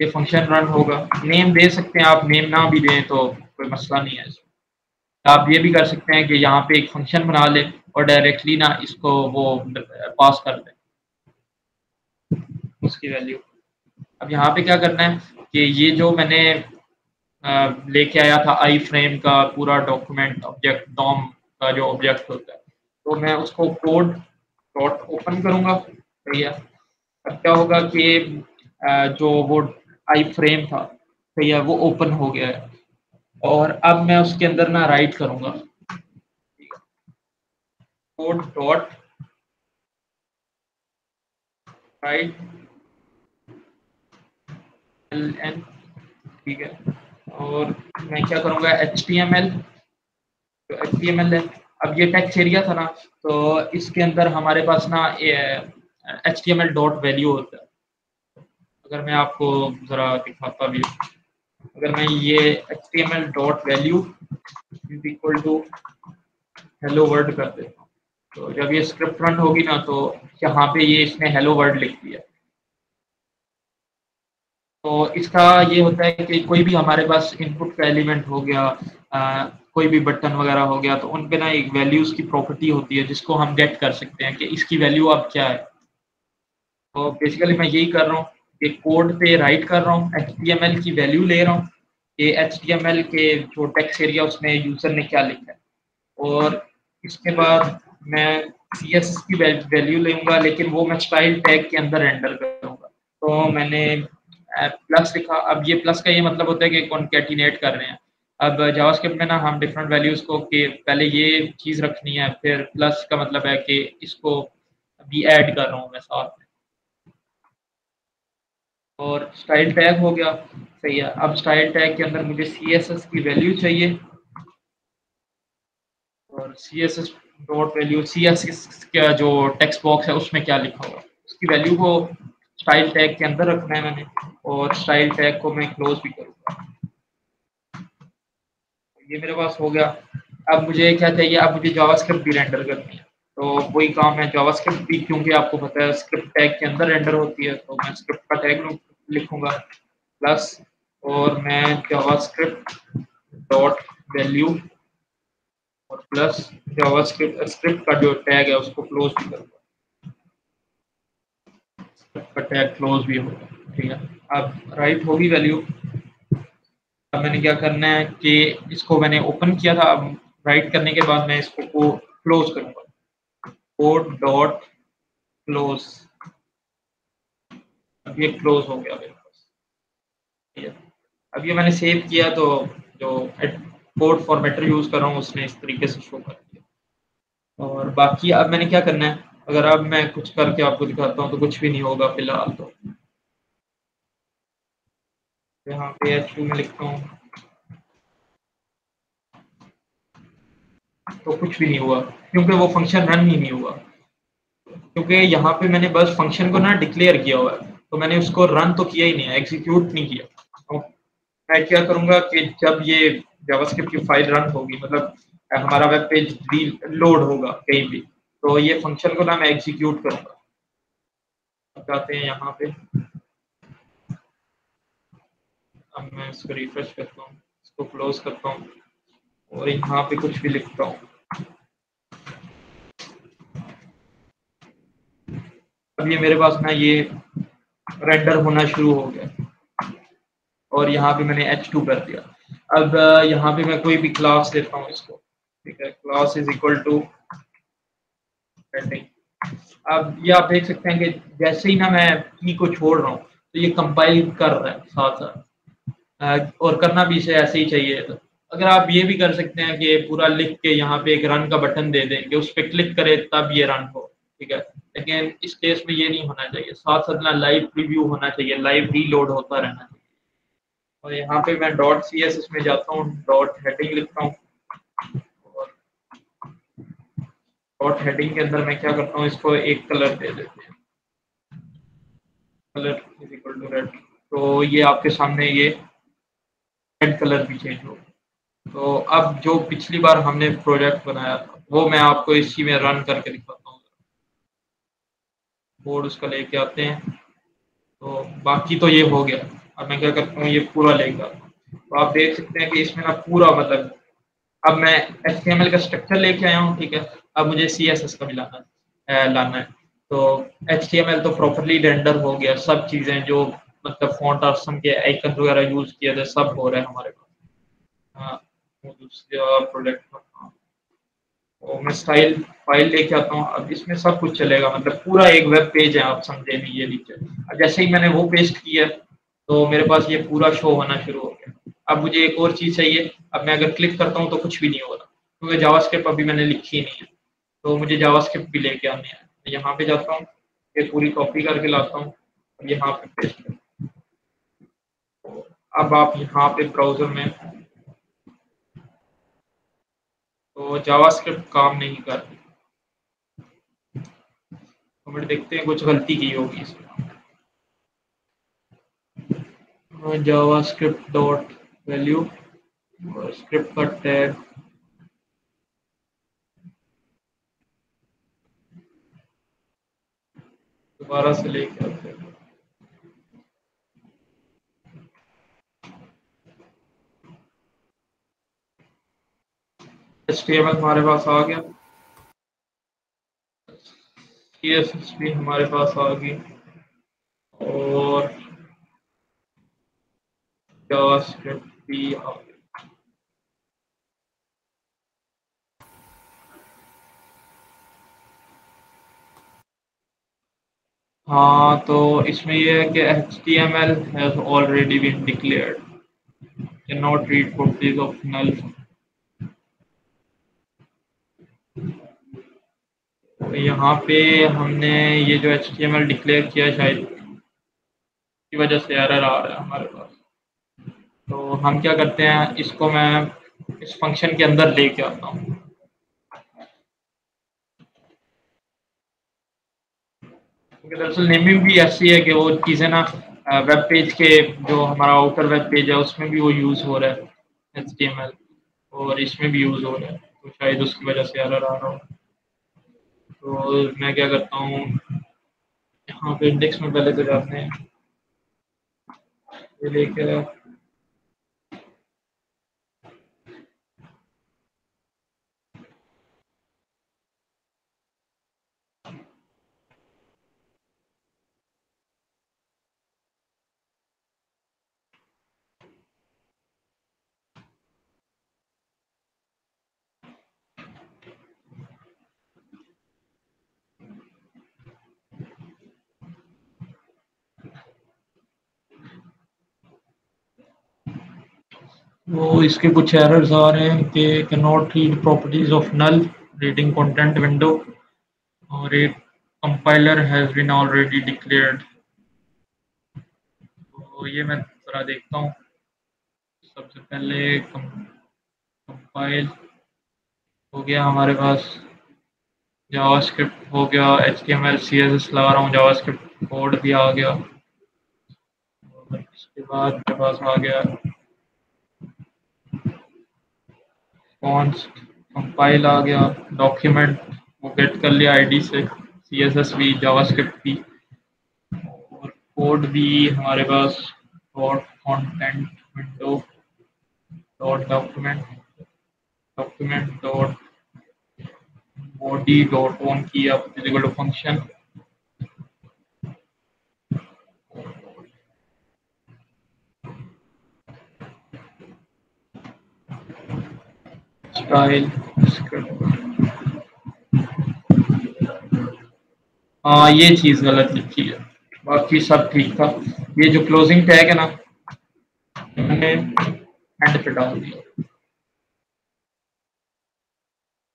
ये फंक्शन रन होगा, नेम दे सकते हैं आप, नेम ना भी दें तो कोई मसला नहीं है। आप ये भी कर सकते हैं कि यहाँ पे एक फंक्शन बना लें और डायरेक्टली ना इसको वो पास कर दें उसकी वैल्यू। अब यहाँ पे क्या करना है कि ये जो मैंने लेके आया था आई फ्रेम का पूरा डॉक्यूमेंट ऑब्जेक्ट, डॉम का जो ऑब्जेक्ट होता है, तो मैं उसको कोड डॉट ओपन करूँगा, सही है। अब क्या होगा कि जो वो आई फ्रेम था, सही है, वो ओपन हो गया है और अब मैं उसके अंदर ना राइट करूँगा, code dot write L N, ठीक है। और मैं क्या करूँगा, HTML, तो HTML है। अब ये टेक्स्ट एरिया था ना, तो इसके अंदर हमारे पास ना HTML डॉट वैल्यू होता है। अगर मैं आपको ज़रा दिखाता भी हूँ, अगर मैं ये HTML dot value is equal to hello world कर देता हूँ, तो जब ये स्क्रिप्ट रन होगी ना तो यहाँ पे ये इसने हेलो वर्ल्ड लिख दिया। तो इसका ये होता है कि कोई भी हमारे पास इनपुट का एलिमेंट हो गया, कोई भी बटन वगैरह हो गया, तो उन पे ना एक वैल्यूज की प्रॉपर्टी होती है जिसको हम गेट कर सकते हैं कि इसकी वैल्यू अब क्या है। तो बेसिकली मैं यही कर रहा हूँ कि कोड पे राइट कर रहा हूँ, HTML की वैल्यू ले रहा हूँ कि HTML के जो टेक्स्ट एरिया उसमें यूजर ने क्या लिखा है, और इसके बाद मैं CSS की वैल्यू लूंगा, लेकिन वो मैं स्टाइल टैग के अंदर एंटर करूंगा। तो मैंने प्लस लिखा। अब ये प्लस का ये मतलब होता है कि कॉन्केटिनेट कर रहे हैं। अब जावास्क्रिप्ट में ना हम डिफरेंट वैल्यूज को कि पहले ये चीज रखनी है, फिर प्लस का मतलब है कि इसको भी ऐड कर रहा हूँ मैं साथ में। और स्टाइल टैग हो गया, सही है। अब स्टाइल टैग के अंदर मुझे CSS की वैल्यू चाहिए, और CSS डॉट वैल्यू, CSS का जो टेक्स्ट बॉक्स है उसमें क्या लिखा हुआ, उसकी वैल्यू को स्टाइल टैग के अंदर रखना है मैंने, और स्टाइल टैग को मैं क्लोज भी करूँगा। ये मेरे पास हो गया। अब मुझे क्या चाहिए, अब मुझे जावास्क्रिप्ट भी रेंडर करनी है, तो वही काम है। जावास्क्रिप्ट भी क्योंकि आपको पता है स्क्रिप्ट टैग के अंदर रेंडर होती है, तो मैं स्क्रिप्ट का टैग लिखूंगा प्लस, और मैं जावास्क्रिप्ट डॉट वैल्यू और प्लस जावास्क्रिप्ट स्क्रिप्ट का जो टैग है उसको क्लोज भी करूंगा, स्क्रिप्ट का टैग क्लोज भी होगा। ठीक है, अब राइट होगी वैल्यू। अब मैंने क्या करना है कि इसको मैंने ओपन किया था, अब राइट करने के बाद मैं इसको क्लोज करूंगा, कोड डॉट क्लोज। अब ये क्लोज हो गया मेरे पास। ठीक है, अब ये मैंने सेव किया तो जो कोड फॉर्मेटर यूज कर रहा हूँ उसने इस तरीके से शो कर दिया। और बाकी अब मैंने क्या करना है, अगर अब मैं कुछ करके आपको दिखाता हूँ तो कुछ भी नहीं होगा फिलहाल। तो यहाँ पे H2 में लिखता हूँ तो कुछ भी नहीं हुआ, क्योंकि वो फंक्शन रन ही नहीं हुआ, क्योंकि यहाँ पे मैंने बस फंक्शन को ना डिक्लेयर किया हुआ है, तो मैंने उसको रन तो किया ही नहीं है, एग्जीक्यूट नहीं किया। तो मैं क्या करूंगा कि जब ये जावास्क्रिप्ट की फाइल रन होगी, मतलब हमारा वेब पेज लोड होगा कहीं भी, तो ये फंक्शन को ना मैं एग्जीक्यूट करूंगा। अब जाते हैं यहाँ पे, अब मैं इसको रिफ्रेश करता हूँ, इसको क्लोज करता हूँ और यहाँ पे कुछ भी लिखता हूँ। अब ये मेरे पास ना ये रेंडर होना शुरू हो गया, और यहाँ पे मैंने H2 कर दिया। अब यहाँ पे मैं कोई भी क्लास देता हूँ इसको। ठीक है, class is equal two heading. अब ये आप देख सकते हैं कि जैसे ही ना मैं की को छोड़ रहा हूँ तो ये कंपाइल कर रहा है साथ साथ, और करना भी इसे ऐसे ही चाहिए। तो अगर आप ये भी कर सकते हैं कि पूरा लिख के यहाँ पे एक रन का बटन दे दें कि उस पर क्लिक करें तब ये रन हो। ठीक है, लेकिन इस केस में ये नहीं होना चाहिए, साथ साथ ना लाइव प्रीव्यू होना चाहिए, लाइव रीलोड होता रहना चाहिए। और यहाँ पे मैं डॉट सी एस में जाता हूँ, डॉट हेडिंग लिखता हूँ, और डॉट हेडिंग के अंदर मैं क्या करता हूँ, इसको एक कलर दे देते हैं, colour is equal to red. तो ये आपके सामने ये रेड कलर भी चेंज हो। तो अब जो पिछली बार हमने प्रोजेक्ट बनाया था वो मैं आपको इसी में रन करके दिखाता हूँ। कोड उसका लेके आते हैं, तो बाकी तो ये हो गया। अब मैं क्या करता हूँ, ये पूरा लेके आता हूँ, तो आप देख सकते हैं कि इसमें ना पूरा मतलब, अब मैं HTML का स्ट्रक्चर लेके आया हूँ। ठीक है, अब मुझे CSS का भी लाना है। तो HTML तो प्रॉपरली रेंडर हो गया, सब चीज़ें जो मतलब फॉन्ट ऑप्शन के आइकन वगैरह यूज किए थे सब हो रहे हैं हमारे पास। हाँ, वो दूसरा प्रोडक्ट का, हाँ। तो मैं स्टाइल फाइल लेके आता हूँ, अब इसमें सब कुछ चलेगा, मतलब पूरा एक वेब पेज है, आप समझे नहीं ये नीचे। अब जैसे ही मैंने वो पेस्ट किया तो मेरे पास ये पूरा शो होना शुरू हो गया। अब मुझे एक और चीज़ चाहिए, अब मैं अगर क्लिक करता हूँ तो कुछ भी नहीं हो रहा, क्योंकि जावास्क्रिप्ट अभी मैंने लिखी ही नहीं है, तो मुझे जावास्क्रिप्ट भी लेके आनी है। मैं यहाँ पे जाता हूँ, ये पूरी कॉपी करके लाता हूँ, अब यहाँ पे पेस्ट करता हूँ। अब आप यहाँ पे ब्राउजर में, तो जावास्क्रिप्ट काम नहीं कर रही, तो फिर देखते हैं कुछ गलती की होगी इसमें। जावास्क्रिप्ट डॉट वैल्यू और स्क्रिप्ट का टैग, दोबारा से लेके आते हैं। HTML हमारे पास आ गया, CSS भी हमारे पास आ गई, और जावास्क्रिप्ट भी आ गई। हाँ, तो इसमें ये है कि HTML has already been declared, cannot read properties of null। तो यहाँ पे हमने ये जो HTML डिक्लेयर किया शायद की वजह से एरर आ रहा है हमारे पास। तो हम क्या करते हैं, इसको मैं इस फंक्शन के अंदर लेके आता हूँ। दरअसल नेमिंग भी ऐसी है कि वो चीज़ें ना वेब पेज के जो हमारा आउटर वेब पेज है उसमें भी वो यूज़ हो रहा है HTML, और इसमें भी यूज़ हो रहा है, तो शायद उसकी वजह से एरर आ रहा हो। तो मैं क्या करता हूँ, यहाँ पे इंडेक्स में पहले तो जाते हैं, ये लेके वो इसके कुछ एरर्स आ रहे हैं कि can not read properties of null reading content window, और एक compiler has been already declared. तो ये मैं ज़रा देखता हूँ। सबसे पहले कंपाइल हो गया हमारे पास, जावास्क्रिप्ट हो गया, HTML CSS लगा रहा हूँ, जावास्क्रिप्ट कोड भी आ गया, और इसके बाद मेरे पास आ गया कॉन्स्ट, कंपाइल आ गया, डॉक्यूमेंट वो गेट कर लिया आईडी से, CSS भी, जावास्क्रिप्ट भी, और कोड भी हमारे पास dot content window dot document document dot body dot on key equal to function, style, हाँ ये चीज़ गलत लिखी है, बाकी सब ठीक था। ये जो क्लोजिंग टैग है ना, मैंने एंड पे डाल दिया।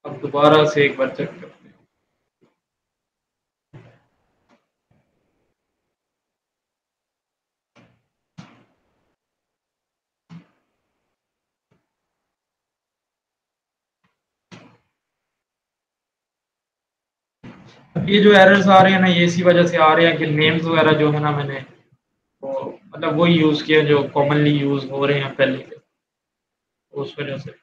अब दोबारा से एक बार चेक करते हैं। अब ये जो एरर्स आ रहे हैं ना, ये इसी वजह से आ रहे हैं कि नेम्स वगैरह जो है ना, मैंने वो मतलब वही यूज़ किया जो कॉमनली यूज़ हो रहे हैं पहले के, उस वजह से।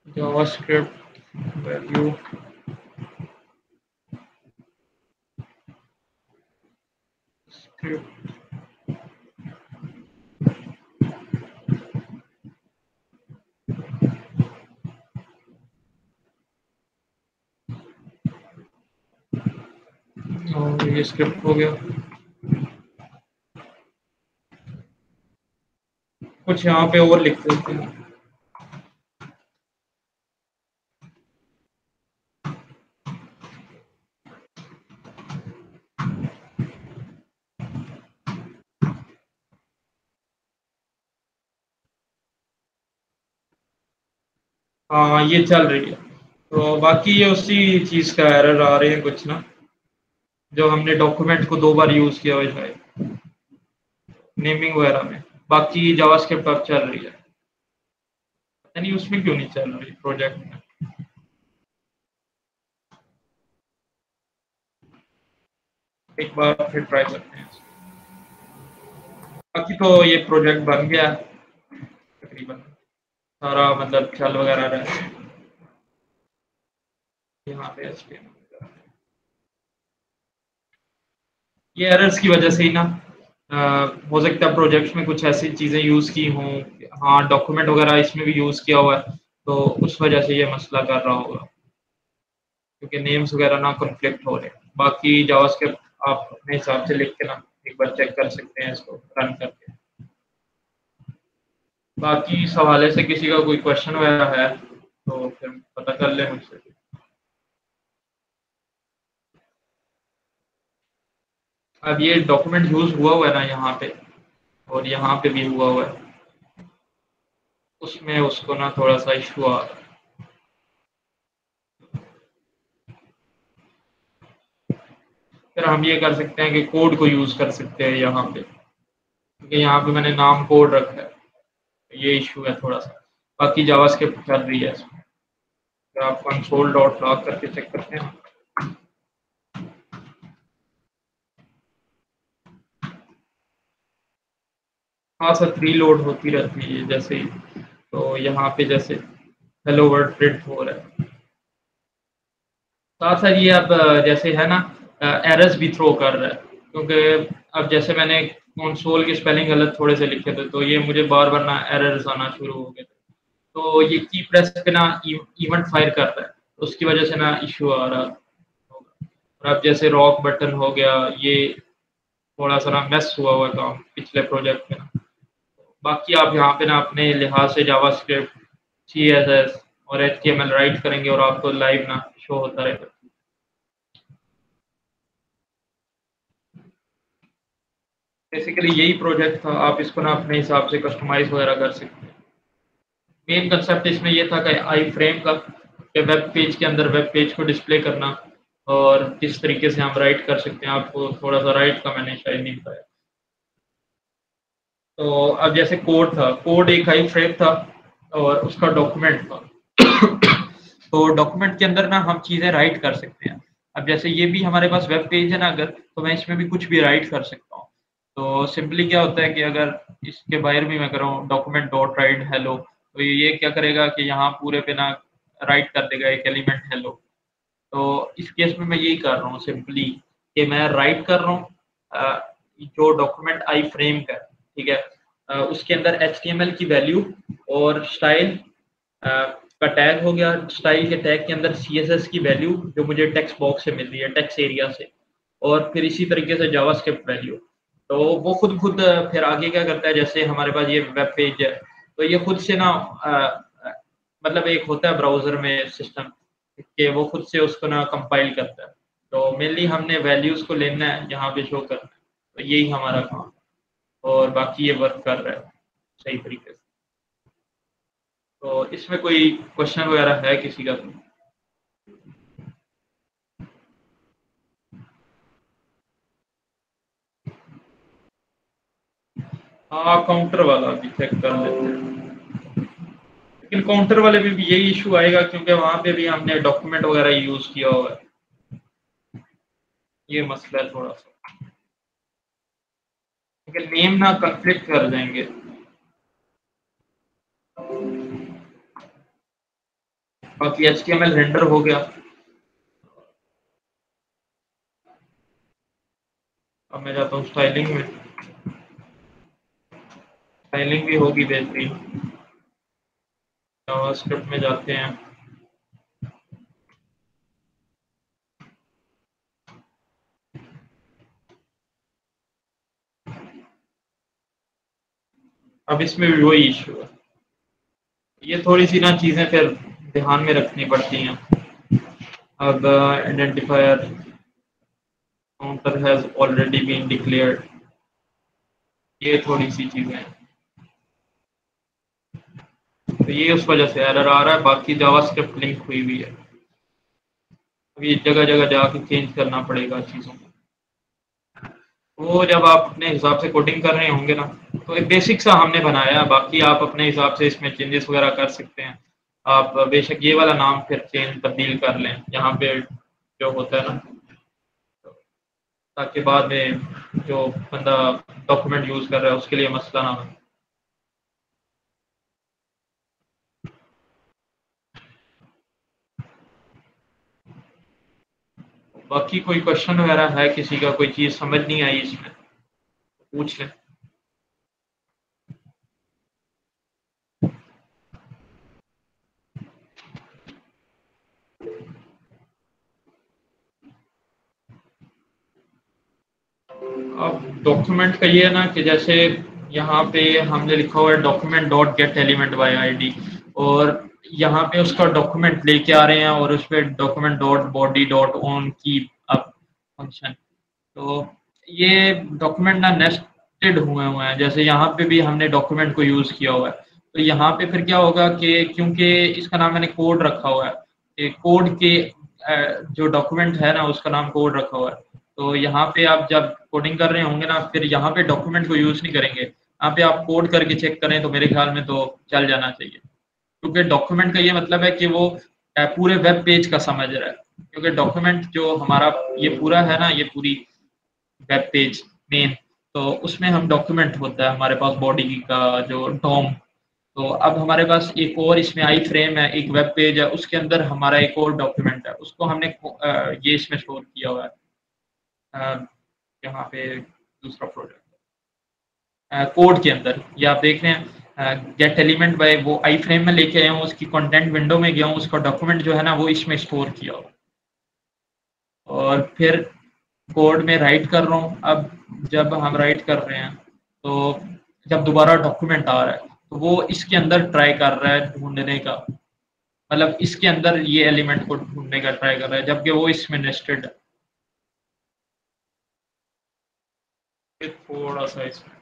जावास्क्रिप्ट वैल्यू स्क्रिप्ट, और ये स्क्रिप्ट हो गया। कुछ यहाँ पे और लिख देते हैं। हाँ ये चल रही है। तो बाकी ये उसी चीज़ का एरर आ रहे हैं कुछ ना, जो हमने डॉक्यूमेंट को 2 बार यूज़ किया हुआ है नेमिंग वगैरह में। बाकी जावास्क्रिप्ट अब चल रही है, पता नहीं उसमें क्यों नहीं चल रही प्रोजेक्ट में। एक बार फिर ट्राई करते हैं। बाकी तो ये प्रोजेक्ट बन गया तकरीबन, सारा मतलब चल वगैरह रहा है यहाँ पे HTML। ये एरर्स की वजह से ही ना हो सकता है प्रोजेक्ट्स में कुछ ऐसी चीज़ें यूज़ की हों। हाँ डॉक्यूमेंट वगैरह इसमें भी यूज़ किया हुआ है, तो उस वजह से ये मसला कर रहा होगा, क्योंकि नेम्स वगैरह ना कॉन्फ्लिक्ट हो रहे हैं। बाकी जावास्क्रिप्ट आप अपने हिसाब से लिख के ना एक बार चेक कर सकते हैं इसको रन करके। बाकी इस हवाले से किसी का कोई क्वेश्चन वगैरह है तो फिर पता कर लें मुझसे। अब ये डॉक्यूमेंट यूज़ हुआ है ना यहाँ पे, और यहाँ पे भी हुआ है, उसमें उसको ना थोड़ा सा इशू आ रहा है। फिर हम ये कर सकते हैं कि कोड को यूज़ कर सकते हैं यहाँ पे, क्योंकि यहाँ पे मैंने नाम कोड रखा है, ये इशू है थोड़ा सा। बाकी जावास्क्रिप्ट चल रही है इसमें। अगर आप कंसोल डॉट लॉग करके चेक करते हैं, हाँ सर, रीलोड होती रहती है जैसे ही। तो यहाँ पे जैसे हेलो वर्ल्ड प्रिंट हो रहा है, साथ साथ ये अब जैसे है ना, एरर्स भी थ्रो कर रहा है, क्योंकि अब जैसे मैंने कंसोल के स्पेलिंग गलत थोड़े से लिखे थे, तो ये मुझे बार बार ना एरर्स आना शुरू हो गए थे। तो ये की प्रेस पे ना इवेंट फायर कर रहा है, तो उसकी वजह से ना इश्यू आ रहा होगा। और अब जैसे रॉक बटन हो गया, ये थोड़ा सा ना मेस हुआ हुआ काम पिछले प्रोजेक्ट में ना। बाकी आप यहाँ पे ना अपने लिहाज से जावास्क्रिप्ट, सीएसएस और एचटीएमएल राइट करेंगे और आपको लाइव ना शो होता रहेगा। बेसिकली यही प्रोजेक्ट था, आप इसको ना अपने हिसाब से कस्टमाइज वगैरह कर सकते हैं। मेन कंसेप्ट इसमें ये था कि आई फ्रेम का, कि वेब पेज के अंदर वेब पेज को डिस्प्ले करना, और किस तरीके से हम राइट कर सकते हैं। आपको थोड़ा सा राइट का मैंने शायद नहीं बताया। तो अब जैसे कोड था, कोड एक आई फ्रेम था और उसका डॉक्यूमेंट था। तो डॉक्यूमेंट के अंदर ना हम चीज़ें राइट कर सकते हैं। अब जैसे ये भी हमारे पास वेब पेज है ना, अगर तो मैं इसमें भी कुछ भी राइट कर सकता हूँ। तो सिंपली क्या होता है कि अगर इसके बाहर भी मैं कर रहा हूँ डॉक्यूमेंट डॉट राइट हेलो, तो ये क्या करेगा कि यहाँ पूरे पे ना राइट कर देगा एक एलिमेंट हेलो। तो इस केस में मैं यही कर रहा हूँ सिंपली, कि मैं राइट कर रहा हूँ जो डॉक्यूमेंट आई फ्रेम का है, ठीक है, उसके अंदर एचटीएमएल की वैल्यू और स्टाइल का टैग हो गया, स्टाइल के टैग के अंदर सीएसएस की वैल्यू जो मुझे टेक्स्ट बॉक्स से मिल रही है, टेक्स्ट एरिया से, और फिर इसी तरीके से जावास्क्रिप्ट वैल्यू। तो वो खुद खुद फिर आगे क्या करता है, जैसे हमारे पास ये वेब पेज है, तो ये खुद से ना मतलब एक होता है ब्राउजर में सिस्टम कि वो खुद से उसको ना कंपाइल करता है। तो मेनली हमने वैल्यूज को लेना है, यहाँ पे शो करना है, तो यही हमारा काम है। और बाकी ये वर्क कर रहा है सही तरीके से। तो इसमें कोई क्वेश्चन वगैरह है किसी का? तो हाँ, काउंटर वाला भी चेक कर लेते हैं। लेकिन काउंटर वाले में भी यही इशू आएगा, क्योंकि वहां पे भी हमने डॉक्यूमेंट वगैरह यूज किया हुआ है। ये मसला है थोड़ा सा, लेकिन नेम ना कंफ्लिक्ट कर जाएंगे। बाकी एचटीएमएल रेंडर हो गया। अब मैं जाता हूँ स्टाइलिंग में, स्टाइलिंग भी होगी बेहतरीन। जावास्क्रिप्ट में जाते हैं। अब इसमें भी वही इशू है। ये थोड़ी सी ना चीजें फिर ध्यान में रखनी पड़ती हैं। अब identifier counter has already been declared, ये थोड़ी सी चीजें हैं। तो ये उस वजह से एरर आ रहा है, बाकी जावास्क्रिप्ट लिंक हुई हुई है। अभी जगह जगह जाके चेंज करना पड़ेगा चीज़ों को। वो जब आप अपने हिसाब से कोडिंग कर रहे होंगे ना, तो एक बेसिक सा हमने बनाया है, बाकी आप अपने हिसाब से इसमें चेंजेस वगैरह कर सकते हैं। आप बेशक ये वाला नाम फिर चेंज तब्दील कर लें यहाँ पे जो होता है ना, ताकि बाद में जो बंदा डॉक्यूमेंट यूज़ कर रहा है उसके लिए मसला ना हो। बाकी कोई क्वेश्चन वगैरह है किसी का, कोई चीज़ समझ नहीं आई इसमें, पूछ लें। अब डॉक्यूमेंट का ये है ना कि जैसे यहाँ पे हमने लिखा हुआ है document dot get element bye ID, और यहाँ पे उसका डॉक्यूमेंट लेके आ रहे हैं और उस पर document dot body dot on की अब फंक्शन। तो ये डॉक्यूमेंट ना नेस्टेड हुए हुए हैं, जैसे यहाँ पे भी हमने डॉक्यूमेंट को यूज़ किया हुआ है। तो यहाँ पे फिर क्या होगा कि क्योंकि इसका नाम मैंने कोड रखा हुआ है, कोड के जो डॉक्यूमेंट है ना उसका नाम कोड रखा हुआ है। तो यहाँ पे आप जब कोडिंग कर रहे होंगे ना, फिर यहाँ पे डॉक्यूमेंट को यूज़ नहीं करेंगे, यहाँ पे आप कोड करके चेक करें तो मेरे ख्याल में तो चल जाना चाहिए। क्योंकि डॉक्यूमेंट का ये मतलब है कि वो पूरे वेब पेज का समझ रहा है, क्योंकि डॉक्यूमेंट जो हमारा ये पूरा है ना, ये पूरी वेब पेज मेन, तो उसमें हम डॉक्यूमेंट होता है हमारे पास बॉडी का जो डॉम। तो अब हमारे पास एक और इसमें आई फ्रेम है, एक वेब पेज है, उसके अंदर हमारा एक और डॉक्यूमेंट है, उसको हमने ये इसमें स्टोर किया हुआ है यहाँ पे दूसरा प्रोजेक्ट कोड के अंदर। ये आप देख रहे हैं गेट एलिमेंट बाय वो आई फ्रेम में लेके आया हूँ, उसकी कंटेंट विंडो में गया हूँ, उसका डॉक्यूमेंट जो है ना वो इसमें स्टोर किया हुआ, और फिर कोड में राइट कर रहा हूँ। अब जब हम राइट कर रहे हैं तो जब दोबारा डॉक्यूमेंट आ रहा है तो वो इसके अंदर ट्राई कर रहा है ढूंढने का, मतलब इसके अंदर ये एलिमेंट को ढूंढने का ट्राई कर रहा है, जबकि वो इसमें नेस्टेड है। थोड़ा सा इसमें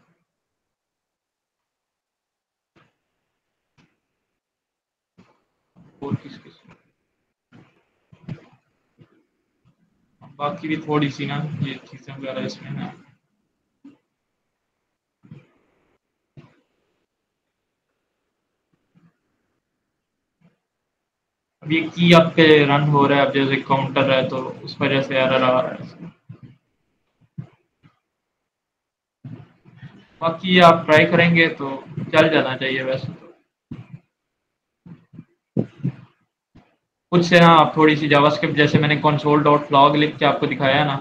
और किस बाकी भी थोड़ी सी ना ये चीजें वगैरह इसमें है। अब ये की आप पे रन हो रहा है, अब जैसे काउंटर है तो उस वजह से एरर आ रहा है। बाकी आप ट्राई करेंगे तो चल जाना चाहिए वैसे तो। कुछ से ना आप थोड़ी सी जावास्क्रिप्ट, जैसे मैंने कंसोल डॉट लॉग लिख के आपको दिखाया ना,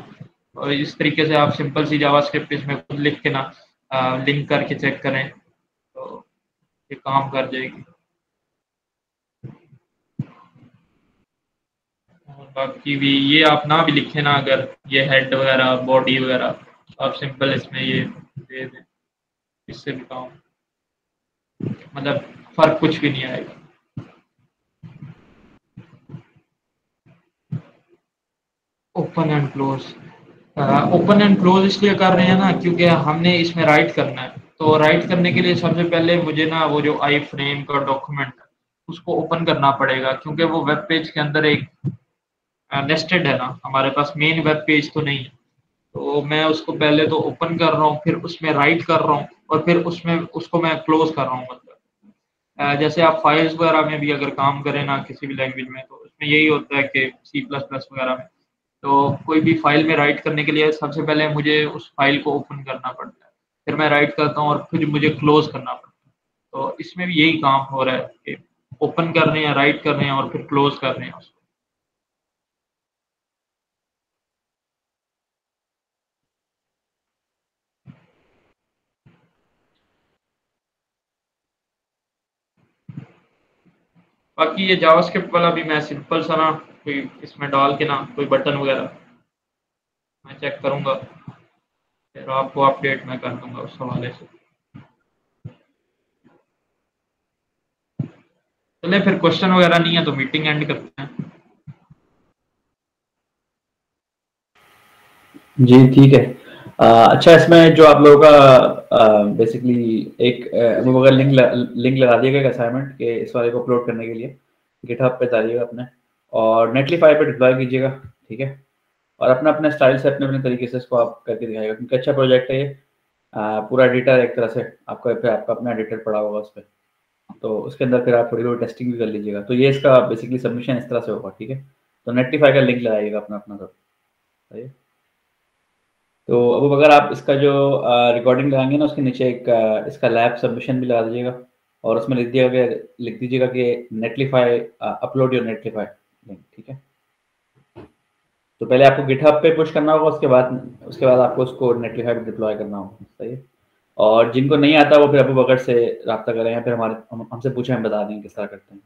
और इस तरीके से आप सिंपल सी जावास्क्रिप्ट इसमें खुद लिख के ना लिंक करके चेक करें तो ये काम कर जाएगी। और बाकी भी ये आप ना भी लिखे ना, अगर ये हेड वगैरह बॉडी वगैरह आप सिंपल इसमें ये दे दें, इससे भी काम मतलब फर्क कुछ भी नहीं आएगा। Open and close, open and close इसलिए कर रहे हैं ना क्योंकि हमने इसमें राइट करना है, तो राइट करने के लिए सबसे पहले मुझे ना वो जो आई फ्रेम का डॉक्यूमेंट है उसको ओपन करना पड़ेगा, क्योंकि वो वेब पेज के अंदर एक नेस्टेड है ना, हमारे पास मेन वेब पेज तो नहीं है। तो मैं उसको पहले तो ओपन कर रहा हूँ, फिर उसमें राइट कर रहा हूँ, और फिर उसमें उसको मैं क्लोज कर रहा हूँ। मतलब जैसे आप फाइल्स वगैरह में भी अगर काम करें ना किसी भी लैंग्वेज में, तो उसमें यही होता है कि सी प्लस प्लस वगैरह में, तो कोई भी फाइल में राइट करने के लिए सबसे पहले मुझे उस फाइल को ओपन करना पड़ता है, फिर मैं राइट करता हूँ और फिर मुझे क्लोज करना पड़ता है। तो इसमें भी यही काम हो रहा है कि ओपन कर रहे हैं, राइट कर रहे हैं और फिर क्लोज कर रहे हैं उसको। बाकी ये जावास्क्रिप्ट वाला भी मैं सिंपल सा ना कोई इसमें डाल के ना कोई बटन वगैरह मैं चेक करूंगा, फिर आपको अपडेट मैं कर दूंगा उस हवाले से। चले फिर, क्वेश्चन वगैरह नहीं है तो मीटिंग एंड करते हैं। जी ठीक है। अच्छा, इसमें जो आप लोगों का बेसिकली एक वो अगर लिंक लगा दिया गया असाइनमेंट के इस वाले को अपलोड करने के लिए गिटहब पे डालिएगा अपने, और नेटलीफाई पे डिप्लॉय कीजिएगा, ठीक है। और अपना अपने स्टाइल से अपने अपने तरीके से इसको आप करके दिखाएगा, क्योंकि अच्छा प्रोजेक्ट है ये। पूरा एडिटर एक तरह से आपका, फिर आपका अपना एडिटर पड़ा होगा उस पर, तो उसके अंदर फिर आप थोड़ी बहुत टेस्टिंग भी कर लीजिएगा। तो ये इसका बेसिकली सबमिशन इस तरह से होगा, ठीक है। तो नेटलीफाई का लिंक लगाइएगा अपना अपना सब, सही है। तो अब अगर आप इसका जो रिकॉर्डिंग लगाएंगे ना, उसके नीचे एक इसका लैब सबमिशन भी लगा दीजिएगा, और उसमें लिख दीजिएगा कि नेटलीफाई अपलोड योर नेटलीफाई लिंक, ठीक है। तो पहले आपको गिटहब पे पुश करना होगा, उसके बाद आपको उसको नेटलीफाई पे डिप्लॉय करना होगा, सही है। और जिनको नहीं आता वो फिर अबू बकर से रब्ता करें, या फिर हमसे पूछें, हम बता देंगे किस तरह करते हैं।